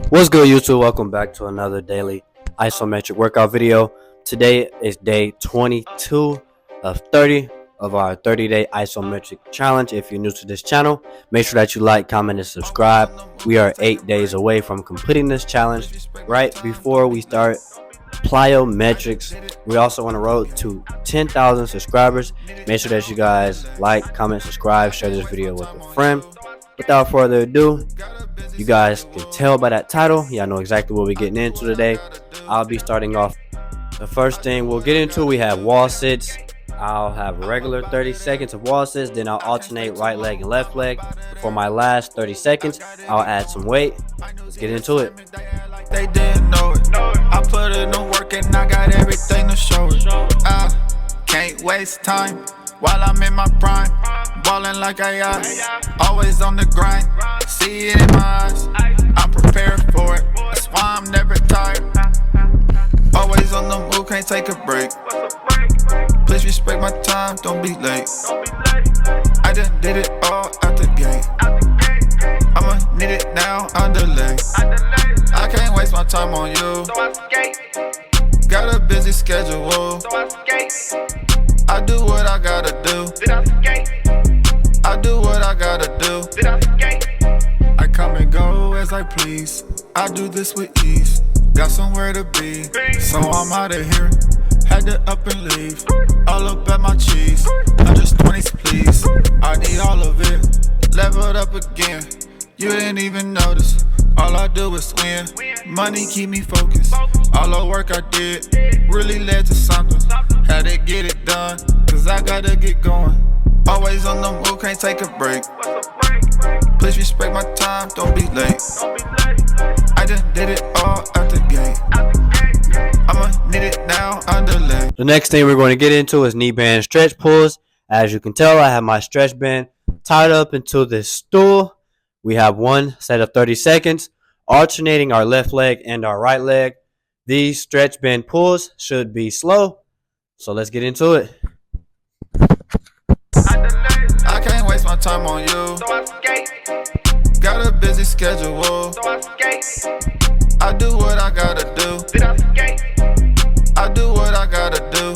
What's good, YouTube? Welcome back to another daily isometric workout video. Today is day 22 of 30 of our 30-day isometric challenge. If you're new to this channel, make sure that you like, comment, and subscribe. We are 8 days away from completing this challenge. Right before we start plyometrics, we also on the road to 10,000 subscribers. Make sure that you guys like, comment, subscribe, share this video with a friend. Without further ado, you guys can tell by that title, y'all know exactly what we're getting into today. I'll be starting off. The first thing we'll get into, we have wall sits. I'll have regular 30 seconds of wall sits, then I'll alternate right leg and left leg. For my last 30 seconds, I'll add some weight. Let's get into it. They didn't know it. I put in the work and I got everything to show it. I can't waste time while I'm in my prime. Ballin' like always on the grind. See it in my eyes, I'm prepared for it. That's why I'm never tired. Always on the move, can't take a break. Please respect my time, don't be late. I just did it all out the gate. I'ma need it now, underlay. I can't waste my time on you. Got a busy schedule. I do what I gotta do. I do what I gotta do. I come and go as I please. I do this with ease. Got somewhere to be, so I'm out of here. Had to up and leave. All up at my cheese. 120s please. I need all of it. Leveled up again. You didn't even notice. All I do is win. Money keep me focused. All the work I did really led to something. Had to get it done, cause I gotta get going. Always on the move, can't take a break. Please respect my time, don't be late. I just did it all out the gate. I'ma need it now, underlay. The next thing we're going to get into is knee band stretch pulls. As you can tell, I have my stretch band tied up into this stool. We have one set of 30 seconds, alternating our left leg and our right leg. These stretch band pulls should be slow, so let's get into it. I can't waste my time on you. Got a busy schedule. I do what I gotta do. I do what I gotta do.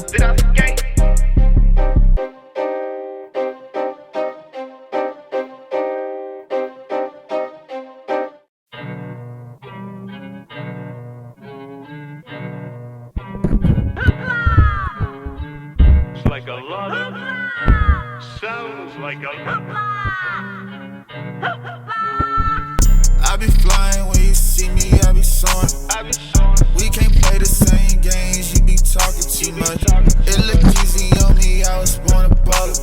It's like a lot of sounds like a I be flying when you see me, I be soaring. We can't play the same games, you be talking too much. It look easy on me, I was born a baller.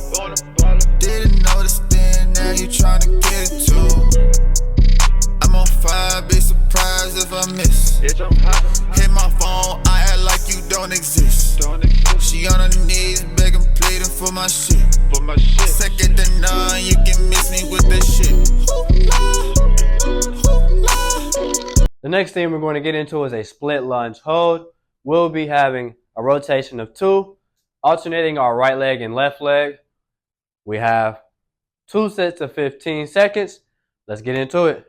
Didn't notice then, now you tryna get it too. I'm on fire, be surprised if I miss. Hit my phone, I act like you don't exist. She on her knees, begging, pleading for my shit. Second to none, you can miss me with this shit. The next thing we're going to get into is a split lunge hold. We'll be having a rotation of 2, alternating our right leg and left leg. We have 2 sets of 15 seconds. Let's get into it.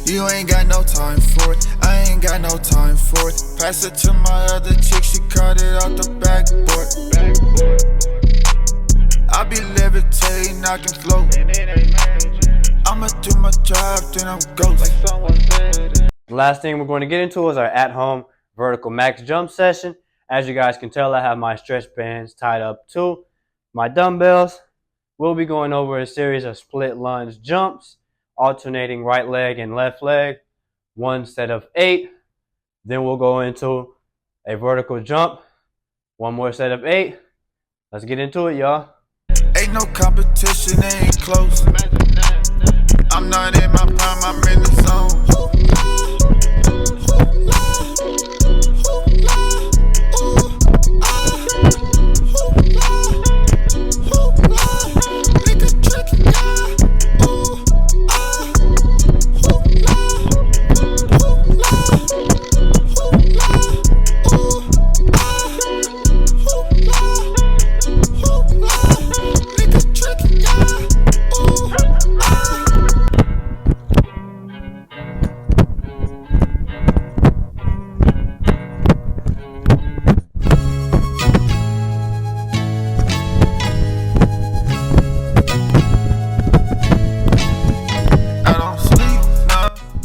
You ain't got no time for it, I ain't got no time for it. Pass it to my other chick, she cut it off the backboard. I be levitating, I can float. I'ma do my job, then I'm ghost. The last thing we're going to get into is our at-home vertical max jump session. As you guys can tell, I have my stretch bands tied up to my dumbbells. We'll be going over a series of split lunge jumps, alternating right leg and left leg, 1 set of 8. Then we'll go into a vertical jump, 1 more set of 8. Let's get into it, y'all. Ain't no competition, ain't close. I'm not in my prime, I'm in the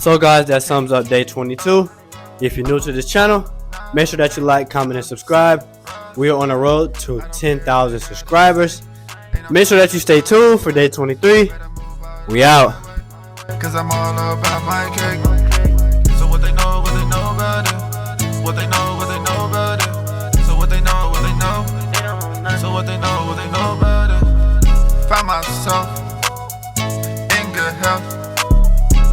So guys, that sums up day 22. If you're new to this channel, make sure that you like, comment, and subscribe. We are on the road to 10,000 subscribers. Make sure that you stay tuned for day 23. We out. Cause I'm all about my cake. So what they know about it. What they know about it. So what they know So what they know about it. Found myself in good health.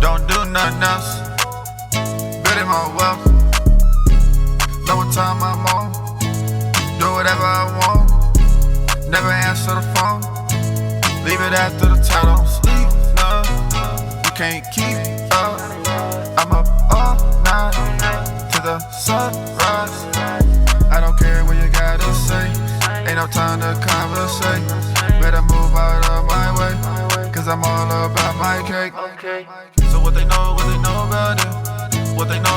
Don't do nothing else. Building my wealth. Know what time I'm on. Do whatever I want. Never answer the phone. Leave it after the time. Don't sleep, no. You can't keep up. I'm up all night to the sunrise. I don't care what you gotta say. Ain't no time to conversate. Better move out of my way. Cause I'm all about my cake. So what they know about it. What they know